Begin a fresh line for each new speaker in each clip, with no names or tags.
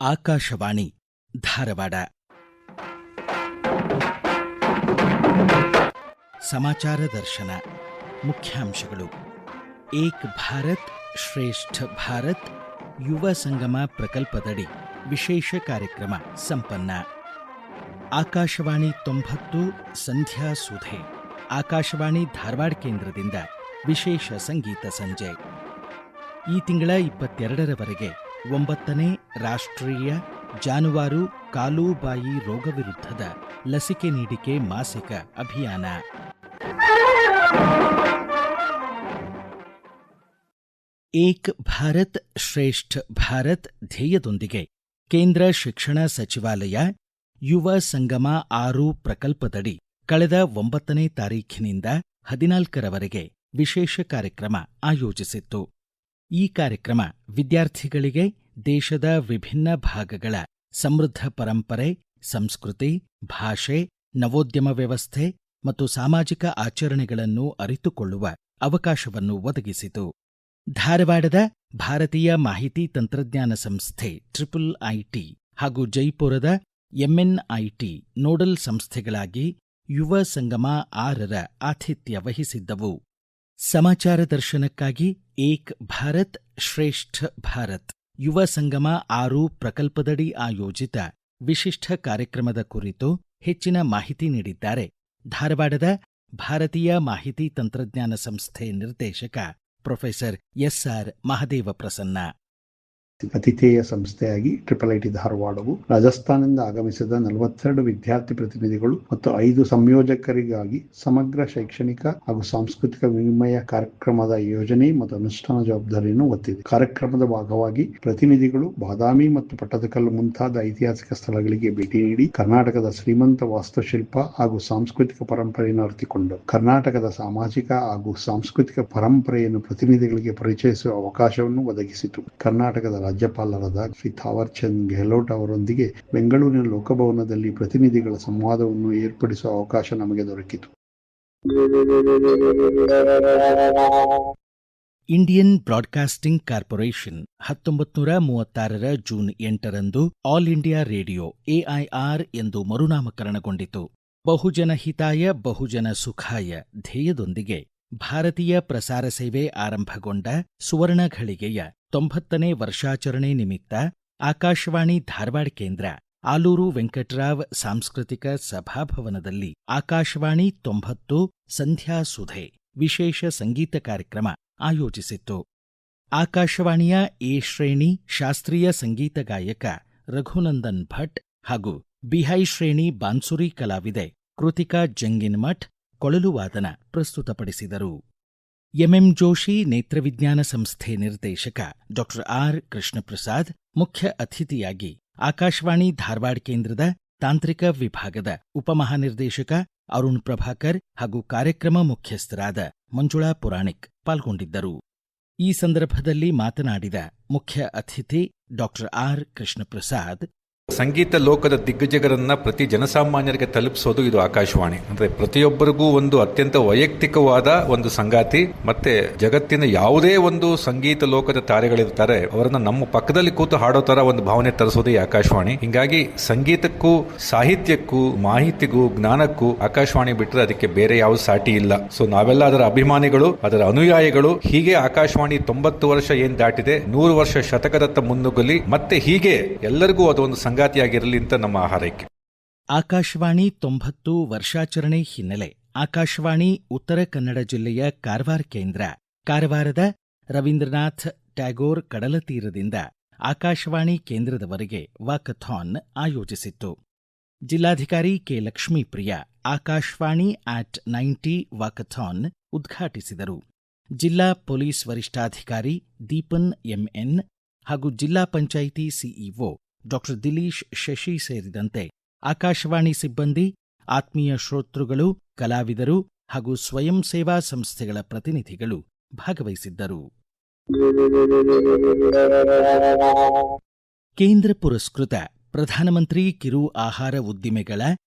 ಆಕಾಶವಾಣಿ ಧಾರವಾಡ. ಸಮಾಚಾರ ದರ್ಶನ. ಮುಖ್ಯಾಂಶಗಳು. ಏಕ್ ಭಾರತ್ ಶ್ರೇಷ್ಠ ಭಾರತ್ ಯುವ ಸಂಗಮ ಪ್ರಕಲ್ಪದಡಿ ವಿಶೇಷ ಕಾರ್ಯಕ್ರಮ ಸಂಪನ್ನ. ಆಕಾಶವಾಣಿ 90 ಸಂಧ್ಯಾ ಸುಧೆ. ಆಕಾಶವಾಣಿ ಧಾರವಾಡ ಕೇಂದ್ರದಿಂದ ವಿಶೇಷ ಸಂಗೀತ ಸಂಜೆ. ಈ ತಿಂಗಳ 22ರವರೆಗೆ 9ನೇ ರಾಷ್ಟ್ರೀಯ ಜಾನುವಾರು ಕಾಲುಬಾಯಿ ರೋಗ ವಿರುದ್ಧದ ಲಸಿಕೆ ನೀಡಿಕೆ ಮಾಸಿಕ ಅಭಿಯಾನ. ಏಕ್ ಭಾರತ್ ಶ್ರೇಷ್ಠ ಭಾರತ್ ಧ್ಯೇಯದೊಂದಿಗೆ ಕೇಂದ್ರ ಶಿಕ್ಷಣ ಸಚಿವಾಲಯ ಯುವ ಸಂಗಮ 6 ಪ್ರಕಲ್ಪದಡಿ ಕಳೆದ 9ನೇ ತಾರೀಖಿನಿಂದ 14ರವರೆಗೆ ವಿಶೇಷ ಕಾರ್ಯಕ್ರಮ ಆಯೋಜಿಸಿತ್ತು. ಈ ಕಾರ್ಯಕ್ರಮ ವಿದ್ಯಾರ್ಥಿಗಳಿಗೆ ದೇಶದ ವಿಭಿನ್ನ ಭಾಗಗಳ ಸಮೃದ್ಧ ಪರಂಪರೆ, ಸಂಸ್ಕೃತಿ, ಭಾಷೆ, ನವೋದ್ಯಮ ವ್ಯವಸ್ಥೆ ಮತ್ತು ಸಾಮಾಜಿಕ ಆಚರಣೆಗಳನ್ನು ಅರಿತುಕೊಳ್ಳುವ ಅವಕಾಶವನ್ನು ಒದಗಿಸಿತು. ಧಾರವಾಡದ ಭಾರತೀಯ ಮಾಹಿತಿ ತಂತ್ರಜ್ಞಾನ ಸಂಸ್ಥೆ IIIT ಹಾಗೂ ಜೈಪುರದ MNIT ನೋಡಲ್ ಸಂಸ್ಥೆಗಳಾಗಿ ಯುವ ಸಂಗಮ 6ರ ಆತಿಥ್ಯ ವಹಿಸಿದ್ದವು. ಸಮಾಚಾರ ದರ್ಶನಕ್ಕಾಗಿ ಏಕ್ ಭಾರತ್ ಶ್ರೇಷ್ಠ ಭಾರತ್ ಯುವ ಸಂಗಮ 6 ಪ್ರಕಲ್ಪದಡಿ ಆಯೋಜಿತ ವಿಶಿಷ್ಟ ಕಾರ್ಯಕ್ರಮದ ಕುರಿತು ಹೆಚ್ಚಿನ ಮಾಹಿತಿ ನೀಡಿದ್ದಾರೆ ಧಾರವಾಡದ ಭಾರತೀಯ ಮಾಹಿತಿ ತಂತ್ರಜ್ಞಾನ ಸಂಸ್ಥೆ ನಿರ್ದೇಶಕ ಪ್ರೊಫೆಸರ್ SR ಮಹದೇವ ಪ್ರಸನ್ನ.
ಅತಿಥೇಯ ಸಂಸ್ಥೆಯಾಗಿ IIIT ಧಾರವಾಡವು ರಾಜಸ್ಥಾನದಿಂದ ಆಗಮಿಸಿದ 42 ವಿದ್ಯಾರ್ಥಿ ಪ್ರತಿನಿಧಿಗಳು ಮತ್ತು 5 ಸಂಯೋಜಕರಿಗಾಗಿ ಸಮಗ್ರ ಶೈಕ್ಷಣಿಕ ಹಾಗೂ ಸಾಂಸ್ಕೃತಿಕ ವಿನಿಮಯ ಕಾರ್ಯಕ್ರಮದ ಯೋಜನೆ ಮತ್ತು ಅನುಷ್ಠಾನ ಜವಾಬ್ದಾರಿಯನ್ನು ಹೊತ್ತಿದೆ. ಕಾರ್ಯಕ್ರಮದ ಭಾಗವಾಗಿ ಪ್ರತಿನಿಧಿಗಳು ಬಾದಾಮಿ ಮತ್ತು ಪಟ್ಟದಕಲ್ಲು ಮುಂತಾದ ಐತಿಹಾಸಿಕ ಸ್ಥಳಗಳಿಗೆ ಭೇಟಿ ನೀಡಿ ಕರ್ನಾಟಕದ ಶ್ರೀಮಂತ ವಾಸ್ತುಶಿಲ್ಪ ಹಾಗೂ ಸಾಂಸ್ಕೃತಿಕ ಪರಂಪರೆಯನ್ನು ಅರಿತುಕೊಂಡರು. ಕರ್ನಾಟಕದ ಸಾಮಾಜಿಕ ಹಾಗೂ ಸಾಂಸ್ಕೃತಿಕ ಪರಂಪರೆಯನ್ನು ಪ್ರತಿನಿಧಿಗಳಿಗೆ ಪರಿಚಯಿಸುವ ಅವಕಾಶವನ್ನು ಒದಗಿಸಿತು. ಕರ್ನಾಟಕದ ರಾಜ್ಯಪಾಲರಾದ ಶ್ರೀ ಥಾವರ್ ಚಂದ್ ಗೆಹ್ಲೋಟ್ ಅವರೊಂದಿಗೆ ಬೆಂಗಳೂರಿನ ಲೋಕಭವನದಲ್ಲಿ ಪ್ರತಿನಿಧಿಗಳ ಸಂವಾದವನ್ನು ಏರ್ಪಡಿಸುವ ಅವಕಾಶ ನಮಗೆ ದೊರಕಿತು.
ಇಂಡಿಯನ್ ಬ್ರಾಡ್ಕಾಸ್ಟಿಂಗ್ ಕಾರ್ಪೊರೇಷನ್ 1936ರ ಜೂನ್ 8ರಂದು ಆಲ್ ಇಂಡಿಯಾ ರೇಡಿಯೋ AIR ಎಂದು ಮರುನಾಮಕರಣಗೊಂಡಿತು. ಬಹುಜನ ಹಿತಾಯ ಬಹುಜನ ಸುಖಾಯ ಧ್ಯೇಯದೊಂದಿಗೆ ಭಾರತೀಯ ಪ್ರಸಾರ ಸೇವೆ ಆರಂಭಗೊಂಡ ಸುವರ್ಣ ಘಳಿಗೆಯ 90ನೇ ವರ್ಷಾಚರಣೆ ನಿಮಿತ್ತ ಆಕಾಶವಾಣಿ ಧಾರವಾಡ ಕೇಂದ್ರ ಆಲೂರು ವೆಂಕಟರಾವ್ ಸಾಂಸ್ಕೃತಿಕ ಸಭಾಭವನದಲ್ಲಿ ಆಕಾಶವಾಣಿ 90 ಸಂಧ್ಯಾ ಸುಧೆ ವಿಶೇಷ ಸಂಗೀತ ಕಾರ್ಯಕ್ರಮ ಆಯೋಜಿಸಿತ್ತು. ಆಕಾಶವಾಣಿಯ ಎ ಶ್ರೇಣಿ ಶಾಸ್ತ್ರೀಯ ಸಂಗೀತ ಗಾಯಕ ರಘುನಂದನ್ ಭಟ್ ಹಾಗೂ ಬಿಹೈ ಶ್ರೇಣಿ ಬಾನ್ಸುರಿ ಕಲಾವಿದೆ ಕೃತಿಕಾ ಜಂಗಿನ್ಮಠ್ ಕೊಳಲು ವಾದನ ಪ್ರಸ್ತುತಪಡಿಸಿದರು. ಎಂಎಂ ಜೋಶಿ ನೇತ್ರವಿಜ್ಞಾನ ಸಂಸ್ಥೆ ನಿರ್ದೇಶಕ ಡಾ R ಕೃಷ್ಣಪ್ರಸಾದ್ ಮುಖ್ಯ ಅತಿಥಿಯಾಗಿ ಆಕಾಶವಾಣಿ ಧಾರವಾಡ ಕೇಂದ್ರದ ತಾಂತ್ರಿಕ ವಿಭಾಗದ ಉಪಮಹಾನಿರ್ದೇಶಕ ಅರುಣ್ ಪ್ರಭಾಕರ್ ಹಾಗೂ ಕಾರ್ಯಕ್ರಮ ಮುಖ್ಯಸ್ಥರಾದ ಮಂಜುಳಾ ಪುರಾಣಿಕ್ ಪಾಲ್ಗೊಂಡಿದ್ದರು. ಈ ಸಂದರ್ಭದಲ್ಲಿ ಮಾತನಾಡಿದ ಮುಖ್ಯ ಅತಿಥಿ ಡಾ R ಕೃಷ್ಣಪ್ರಸಾದ್,
ಸಂಗೀತ ಲೋಕದ ದಿಗ್ಗಜರನ್ನ ಪ್ರತಿ ಜನಸಾಮಾನ್ಯರಿಗೆ ತಲುಪಿಸೋದು ಇದು ಆಕಾಶವಾಣಿ. ಅಂದ್ರೆ ಪ್ರತಿಯೊಬ್ಬರಿಗೂ ಒಂದು ಅತ್ಯಂತ ವೈಯಕ್ತಿಕವಾದ ಒಂದು ಸಂಗಾತಿ. ಮತ್ತೆ ಜಗತ್ತಿನ ಯಾವುದೇ ಒಂದು ಸಂಗೀತ ಲೋಕದ ತಾರೆಗಳಿರ್ತಾರೆ, ಅವರನ್ನ ನಮ್ಮ ಪಕ್ಕದಲ್ಲಿ ಕೂತು ಹಾಡೋ ತರ ಒಂದು ಭಾವನೆ ತರಿಸೋದು ಈ ಆಕಾಶವಾಣಿ. ಹಿಂಗಾಗಿ ಸಂಗೀತಕ್ಕೂ ಸಾಹಿತ್ಯಕ್ಕೂ ಮಾಹಿತಿಗೂ ಜ್ಞಾನಕ್ಕೂ ಆಕಾಶವಾಣಿ ಬಿಟ್ಟರೆ ಅದಕ್ಕೆ ಬೇರೆ ಯಾವ ಸಾಟಿ ಇಲ್ಲ. ಸೊ ನಾವೆಲ್ಲ ಅದರ ಅಭಿಮಾನಿಗಳು, ಅದರ ಅನುಯಾಯಿಗಳು. ಹೀಗೆ ಆಕಾಶವಾಣಿ 90 ವರ್ಷ ಏನ್ ದಾಟಿದೆ, 100 ವರ್ಷ ಶತಕದತ್ತ ಮುನ್ನುಗ್ಗಲಿ, ಮತ್ತೆ ಹೀಗೆ ಎಲ್ಲರಿಗೂ ಅದೊಂದು ಸಂಗಾತಿಯಾಗಿರಲಿ ಅಂತ ನಮ್ಮ ಹಾರೈಕೆ.
ಆಕಾಶವಾಣಿ 90 ವರ್ಷಾಚರಣೆ ಹಿನ್ನೆಲೆ ಆಕಾಶವಾಣಿ ಉತ್ತರ ಕನ್ನಡ ಜಿಲ್ಲೆಯ ಕಾರವಾರ ಕೇಂದ್ರ ಕಾರವಾರದ ರವೀಂದ್ರನಾಥ್ ಟ್ಯಾಗೋರ್ ಕಡಲತೀರದಿಂದ ಆಕಾಶವಾಣಿ ಕೇಂದ್ರದವರೆಗೆ ವಾಕಥಾನ್ ಆಯೋಜಿಸಿತ್ತು. ಜಿಲ್ಲಾಧಿಕಾರಿ ಕೆ ಲಕ್ಷ್ಮೀಪ್ರಿಯ ಆಕಾಶವಾಣಿ @90 ವಾಕಥಾನ್ ಉದ್ಘಾಟಿಸಿದರು. ಜಿಲ್ಲಾ ಪೊಲೀಸ್ ವರಿಷ್ಠಾಧಿಕಾರಿ ದೀಪನ್ MN ಹಾಗೂ ಜಿಲ್ಲಾ ಪಂಚಾಯಿತಿ ಸಿಇಒ ಡಾ ದಿಲೀಶ್ ಶಶಿ ಸೇರಿದಂತೆ ಆಕಾಶವಾಣಿ ಸಿಬ್ಬಂದಿ, ಆತ್ಮೀಯ ಶ್ರೋತೃಗಳು, ಕಲಾವಿದರು ಹಾಗೂ ಸ್ವಯಂ ಸೇವಾ ಸಂಸ್ಥೆಗಳ ಪ್ರತಿನಿಧಿಗಳು ಭಾಗವಹಿಸಿದ್ದರು. ಕೇಂದ್ರ ಪುರಸ್ಕೃತ ಪ್ರಧಾನಮಂತ್ರಿ ಕಿರು ಆಹಾರ ಉದ್ದಿಮೆಗಳ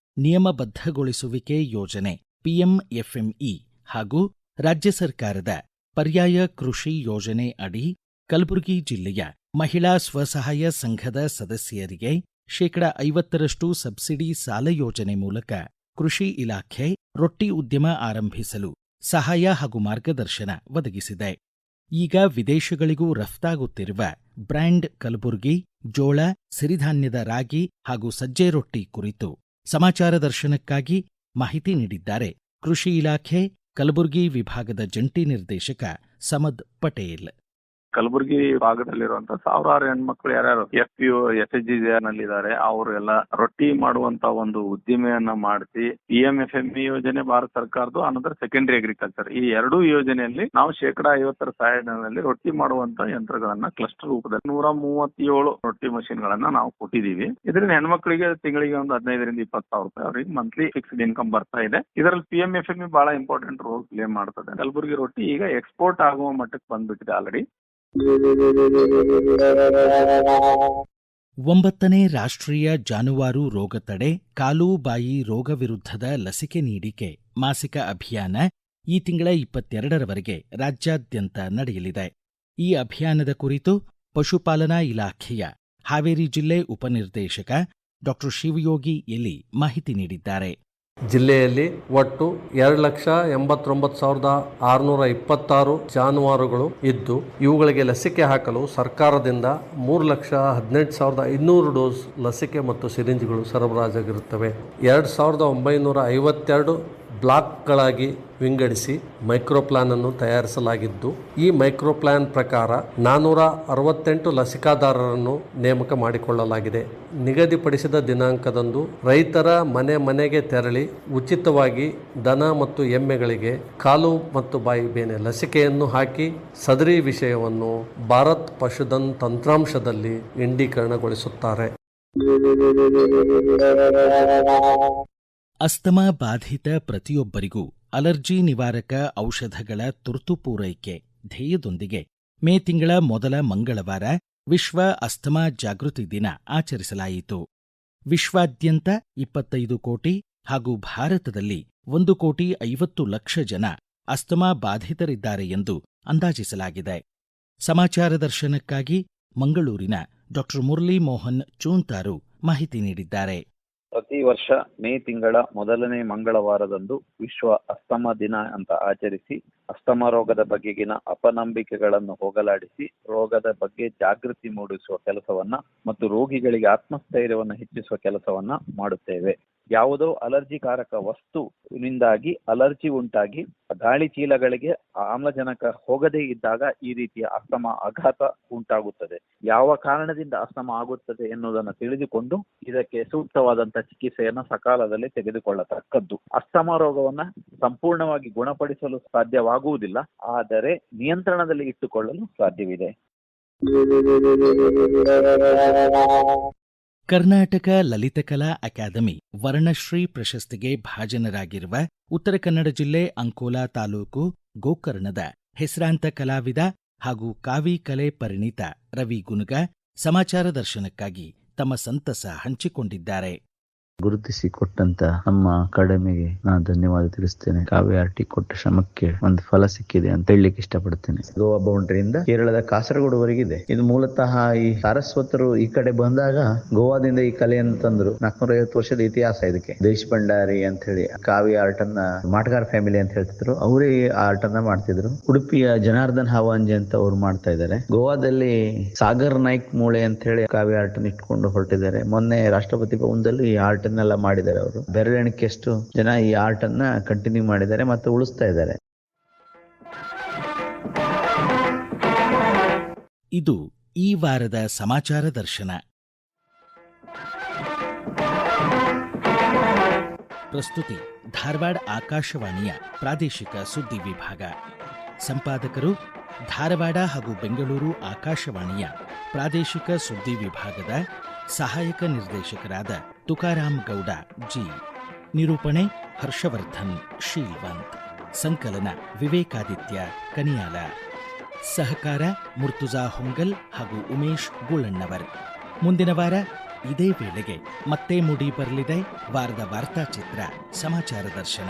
ನಿಯಮಬದ್ಧಗೊಳಿಸುವಿಕೆ ಯೋಜನೆ PMFME ಹಾಗೂ ರಾಜ್ಯ ಸರ್ಕಾರದ ಪರ್ಯಾಯ ಕೃಷಿ ಯೋಜನೆ ಅಡಿ ಕಲಬುರಗಿ ಜಿಲ್ಲೆಯ ಮಹಿಳಾ ಸ್ವಸಹಾಯ ಸಂಘದ ಸದಸ್ಯರಿಗೆ 50% ಸಬ್ಸಿಡಿ ಸಾಲ ಯೋಜನೆ ಮೂಲಕ ಕೃಷಿ ಇಲಾಖೆ ರೊಟ್ಟಿ ಉದ್ಯಮ ಆರಂಭಿಸಲು ಸಹಾಯ ಹಾಗೂ ಮಾರ್ಗದರ್ಶನ ಒದಗಿಸಿದೆ. ಈಗ ವಿದೇಶಗಳಿಗೂ ರಫ್ತಾಗುತ್ತಿರುವ ಬ್ರ್ಯಾಂಡ್ ಕಲಬುರ್ಗಿ ಜೋಳ, ಸಿರಿಧಾನ್ಯದ ರಾಗಿ ಹಾಗೂ ಸಜ್ಜೆ ರೊಟ್ಟಿ ಕುರಿತು ಸಮಾಚಾರ ದರ್ಶನಕ್ಕಾಗಿ ಮಾಹಿತಿ ನೀಡಿದ್ದಾರೆ ಕೃಷಿ ಇಲಾಖೆ ಕಲಬುರ್ಗಿ ವಿಭಾಗದ ಜಂಟಿ ನಿರ್ದೇಶಕ ಸಮದ್ ಪಟೇಲ್.
ಕಲಬುರಗಿ ಭಾಗದಲ್ಲಿರುವಂತಹ ಸಾವಿರಾರು ಹೆಣ್ಮಕ್ಳು ಯಾರ್ಯಾರು FPO SHG ನಲ್ಲಿದ್ದಾರೆ ಅವರು ಎಲ್ಲ ರೊಟ್ಟಿ ಮಾಡುವಂತ ಒಂದು ಉದ್ದಿಮೆಯನ್ನ ಮಾಡಿಸಿ PMFME ಯೋಜನೆ ಭಾರತ ಸರ್ಕಾರದ್ದು, ಅನಂತರ ಸೆಕೆಂಡರಿ ಅಗ್ರಿಕಲ್ಚರ್ ಈ ಎರಡೂ ಯೋಜನೆಯಲ್ಲಿ ನಾವು 50% ಸಹಾಯಧನದಲ್ಲಿ ರೊಟ್ಟಿ ಮಾಡುವಂತ ಯಂತ್ರಗಳನ್ನ ಕ್ಲಸ್ಟರ್ ರೂಪದಲ್ಲಿ 137 ರೊಟ್ಟಿ ಮಷಿನ್ ಗಳನ್ನ ನಾವು ಕೊಟ್ಟಿದ್ದೀವಿ. ಇದರಿಂದ ಹೆಣ್ಮಕ್ಳಿಗೆ ತಿಂಗಳಿಗೆ ಒಂದು 15,000 ರಿಂದ 20,000 ರೂಪಾಯಿ ಅವರಿಗೆ ಮಂತ್ಲಿ ಫಿಕ್ಸ್ಡ್ ಇನ್ಕಮ್ ಬರ್ತಾ ಇದೆ. ಇದರಲ್ಲಿ PMFME ಬಹಳ ಇಂಪಾರ್ಟೆಂಟ್ ರೋಲ್ ಪ್ಲೇ ಮಾಡ್ತದೆ. ಕಲಬುರಗಿ ರೊಟ್ಟಿ ಈಗ ಎಕ್ಸ್ಪೋರ್ಟ್ ಆಗುವ ಮಟ್ಟಕ್ಕೆ ಬಂದ್ಬಿಟ್ಟಿದೆ ಆಲ್ರೆಡಿ.
9ನೇ ರಾಷ್ಟ್ರೀಯ ಜಾನುವಾರು ರೋಗ ತಡೆ ಕಾಲು ಬಾಯಿ ರೋಗ ವಿರುದ್ಧದ ಲಸಿಕೆ ನೀಡಿಕೆ ಮಾಸಿಕ ಅಭಿಯಾನ ಈ ತಿಂಗಳ 22ರವರೆಗೆ ರಾಜ್ಯಾದ್ಯಂತ ನಡೆಯಲಿದೆ. ಈ ಅಭಿಯಾನದ ಕುರಿತು ಪಶುಪಾಲನಾ ಇಲಾಖೆಯ ಹಾವೇರಿ ಜಿಲ್ಲೆ ಉಪನಿರ್ದೇಶಕ ಡಾ ಶಿವಯೋಗಿ ಎಲಿ ಮಾಹಿತಿ ನೀಡಿದ್ದಾರೆ.
ಜಿಲ್ಲೆಯಲ್ಲಿ ಒಟ್ಟು 2,89,626 ಜಾನುವಾರುಗಳು ಇದ್ದು ಇವುಗಳಿಗೆ ಲಸಿಕೆ ಹಾಕಲು ಸರ್ಕಾರದಿಂದ 3,18,500 ಡೋಸ್ ಲಸಿಕೆ ಮತ್ತು ಸಿರಿಂಜ್ಗಳು ಸರಬರಾಜಾಗಿರುತ್ತವೆ. 2,952 ಬ್ಲಾಕ್ಗಳಾಗಿ ವಿಂಗಡಿಸಿ ಮೈಕ್ರೋಪ್ಲಾನ್ ಅನ್ನು ತಯಾರಿಸಲಾಗಿದ್ದು ಈ ಮೈಕ್ರೋಪ್ಲಾನ್ ಪ್ರಕಾರ 468 ಲಸಿಕಾದಾರರನ್ನು ನೇಮಕ ಮಾಡಿಕೊಳ್ಳಲಾಗಿದೆ. ನಿಗದಿಪಡಿಸಿದ ದಿನಾಂಕದಂದು ರೈತರ ಮನೆಗೆ ತೆರಳಿ ಉಚಿತವಾಗಿ ದನ ಮತ್ತು ಎಮ್ಮೆಗಳಿಗೆ ಕಾಲು ಮತ್ತು ಬಾಯಿ ಬೇನೆ ಲಸಿಕೆಯನ್ನು ಹಾಕಿ ಸದರಿ ವಿಷಯವನ್ನು ಭಾರತ್ ಪಶುಧನ್ ತಂತ್ರಾಂಶದಲ್ಲಿ ಇಂಡೀಕರಣಗೊಳಿಸುತ್ತಾರೆ.
ಅಸ್ತಮಾ ಬಾಧಿತ ಪ್ರತಿಯೊಬ್ಬರಿಗೂ ಅಲರ್ಜಿ ನಿವಾರಕ ಔಷಧಗಳ ತುರ್ತು ಪೂರೈಕೆ ಧ್ಯೇಯದೊಂದಿಗೆ ಮೇ ತಿಂಗಳ ಮೊದಲ ಮಂಗಳವಾರ ವಿಶ್ವ ಅಸ್ತಮಾ ಜಾಗೃತಿ ದಿನ ಆಚರಿಸಲಾಯಿತು. ವಿಶ್ವಾದ್ಯಂತ 25 ಕೋಟಿ ಹಾಗೂ ಭಾರತದಲ್ಲಿ 1,50,00,000 ಜನ ಅಸ್ತಮಾ ಬಾಧಿತರಿದ್ದಾರೆ ಎಂದು ಅಂದಾಜಿಸಲಾಗಿದೆ. ಸಮಾಚಾರ ದರ್ಶನಕ್ಕಾಗಿ ಮಂಗಳೂರಿನ ಡಾ ಮುರಳಿ ಮೋಹನ್ ಚೂಂತಾರು ಮಾಹಿತಿ ನೀಡಿದ್ದಾರೆ.
ಪ್ರತಿ ವರ್ಷ ಮೇ ತಿಂಗಳ ಮೊದಲನೇ ಮಂಗಳವಾರದಂದು ವಿಶ್ವ ಅಸ್ತಮಾ ದಿನ ಅಂತ ಆಚರಿಸಿ ಅಸ್ತಮಾ ರೋಗದ ಬಗೆಗಿನ ಅಪನಂಬಿಕೆಗಳನ್ನು ಹೋಗಲಾಡಿಸಿ ರೋಗದ ಬಗ್ಗೆ ಜಾಗೃತಿ ಮೂಡಿಸುವ ಕೆಲಸವನ್ನ ಮತ್ತು ರೋಗಿಗಳಿಗೆ ಆತ್ಮಸ್ಥೈರ್ಯವನ್ನು ಹೆಚ್ಚಿಸುವ ಕೆಲಸವನ್ನ ಮಾಡುತ್ತೇವೆ. ಯಾವುದೋ ಅಲರ್ಜಿಕಾರಕ ವಸ್ತುವಿನಿಂದಾಗಿ ಅಲರ್ಜಿ ಉಂಟಾಗಿ ಗಾಳಿ ಚೀಲಗಳಿಗೆ ಆಮ್ಲಜನಕ ಹೋಗದೇ ಇದ್ದಾಗ ಈ ರೀತಿಯ ಅಸ್ತಮಾ ಆಘಾತ ಉಂಟಾಗುತ್ತದೆ. ಯಾವ ಕಾರಣದಿಂದ ಅಸ್ತಮಾ ಆಗುತ್ತದೆ ಎನ್ನುವುದನ್ನು ತಿಳಿದುಕೊಂಡು ಇದಕ್ಕೆ ಸೂಕ್ತವಾದಂತಹ ಚಿಕಿತ್ಸೆಯನ್ನು ಸಕಾಲದಲ್ಲಿ ತೆಗೆದುಕೊಳ್ಳತಕ್ಕದ್ದು. ಅಸ್ತಮಾ ರೋಗವನ್ನ ಸಂಪೂರ್ಣವಾಗಿ ಗುಣಪಡಿಸಲು ಸಾಧ್ಯವಾಗುವುದಿಲ್ಲ, ಆದರೆ ನಿಯಂತ್ರಣದಲ್ಲಿ ಇಟ್ಟುಕೊಳ್ಳಲು ಸಾಧ್ಯವಿದೆ.
ಕರ್ನಾಟಕ ಲಲಿತಕಲಾ ಅಕಾಡೆಮಿ ವರ್ಣಶ್ರೀ ಪ್ರಶಸ್ತಿಗೆ ಭಾಜನರಾಗಿರುವ ಉತ್ತರ ಕನ್ನಡ ಜಿಲ್ಲೆ ಅಂಕೋಲಾ ತಾಲೂಕು ಗೋಕರ್ಣದ ಹೆಸರಾಂತ ಕಲಾವಿದ ಹಾಗೂ ಕಾವಿ ಕಲೆ ಪರಿಣಿತ ರವಿ ಗುನುಗ ಸಮಾಚಾರ ದರ್ಶನಕ್ಕಾಗಿ ತಮ್ಮ ಸಂತಸ ಹಂಚಿಕೊಂಡಿದ್ದಾರೆ.
ಗುರುತಿಸಿ ಕೊಟ್ಟಂತ ನಮ್ಮ ಅಕಾಡೆಮಿಗೆ ನಾನು ಧನ್ಯವಾದ ತಿಳಿಸ್ತೇನೆ. ಕಾವ್ಯ ಆರ್ಟಿ ಕೊಟ್ಟ ಶ್ರಮಕ್ಕೆ ಒಂದು ಫಲ ಸಿಕ್ಕಿದೆ ಅಂತ ಹೇಳಲಿಕ್ಕೆ ಇಷ್ಟಪಡ್ತೇನೆ. ಗೋವಾ ಬೌಂಡ್ರಿಯಿಂದ ಕೇರಳದ ಕಾಸರಗೋಡುವರೆಗಿದೆ. ಇದು ಮೂಲತಃ ಈ ಸಾರಸ್ವತರು ಈ ಕಡೆ ಬಂದಾಗ ಗೋವಾದಿಂದ ಈ ಕಲೆಯನ್ನು ತಂದ್ರು. 450 ವರ್ಷದ ಇತಿಹಾಸ ಇದಕ್ಕೆ. ದೇಶ್ ಭಂಡಾರಿ ಅಂತ ಹೇಳಿ ಕಾವ್ಯ ಆರ್ಟ್ ಅನ್ನ ಮಾಟಗಾರ್ ಫ್ಯಾಮಿಲಿ ಅಂತ ಹೇಳ್ತಿದ್ರು, ಅವರೇ ಆರ್ಟ್ ಅನ್ನ ಮಾಡ್ತಿದ್ರು. ಉಡುಪಿಯ ಜನಾರ್ದನ್ ಹಾವಾಂಜಿ ಅಂತ ಅವ್ರು ಮಾಡ್ತಾ ಇದ್ದಾರೆ. ಗೋವಾದಲ್ಲಿ ಸಾಗರ್ ನಾಯ್ಕ್ ಮೂಳೆ ಅಂತ ಹೇಳಿ ಕಾವ್ಯ ಆರ್ಟ್ ಅನ್ನು ಇಟ್ಕೊಂಡು ಹೊರಟಿದ್ದಾರೆ. ಮೊನ್ನೆ ರಾಷ್ಟ್ರಪತಿ ಭವನದಲ್ಲಿ ಈ ಆರ್ಟ್ ಅನ್ನೆಲ್ಲ ಮಾಡಿದ್ದಾರೆ. ಅವರು ಬೆರಳೆಣಿಕೆಷ್ಟು ಜನ ಈ ಆರ್ಟ್ ಅನ್ನ ಕಂಟಿನ್ಯೂ ಮಾಡಿದ್ದಾರೆ ಮತ್ತು ಉಳಿಸ್ತಾ ಇದ್ದಾರೆ.
ಇದು ಈ ವಾರದ ಸಮಾಚಾರ ದರ್ಶನ. ಪ್ರಸ್ತುತಿ ಧಾರವಾಡ ಆಕಾಶವಾಣಿಯ ಪ್ರಾದೇಶಿಕ ಸುದ್ದಿ ವಿಭಾಗ. ಸಂಪಾದಕರು ಧಾರವಾಡ ಹಾಗೂ ಬೆಂಗಳೂರು ಆಕಾಶವಾಣಿಯ ಪ್ರಾದೇಶಿಕ ಸುದ್ದಿ ವಿಭಾಗದ ಸಹಾಯಕ ನಿರ್ದೇಶಕರಾದ ತುಕಾರಾಮ್ ಗೌಡ ಜಿ. ನಿರೂಪಣೆ ಹರ್ಷವರ್ಧನ್ ಶೀಲ್ವಂತ್. ಸಂಕಲನ ವಿವೇಕಾದಿತ್ಯ ಕನಿಯಾಲ. ಸಹಕಾರ ಮುರ್ತುಜಾ ಹೊಂಗಲ್ ಹಾಗೂ ಉಮೇಶ್ ಗುಳಣ್ಣವರ್. ಮುಂದಿನ ವಾರ ಇದೇ ವೇಳೆಗೆ ಮತ್ತೆ ಮೂಡಿ ಬರಲಿದೆ ವಾರದ ವಾರ್ತಾಚಿತ್ರ ಸಮಾಚಾರ ದರ್ಶನ.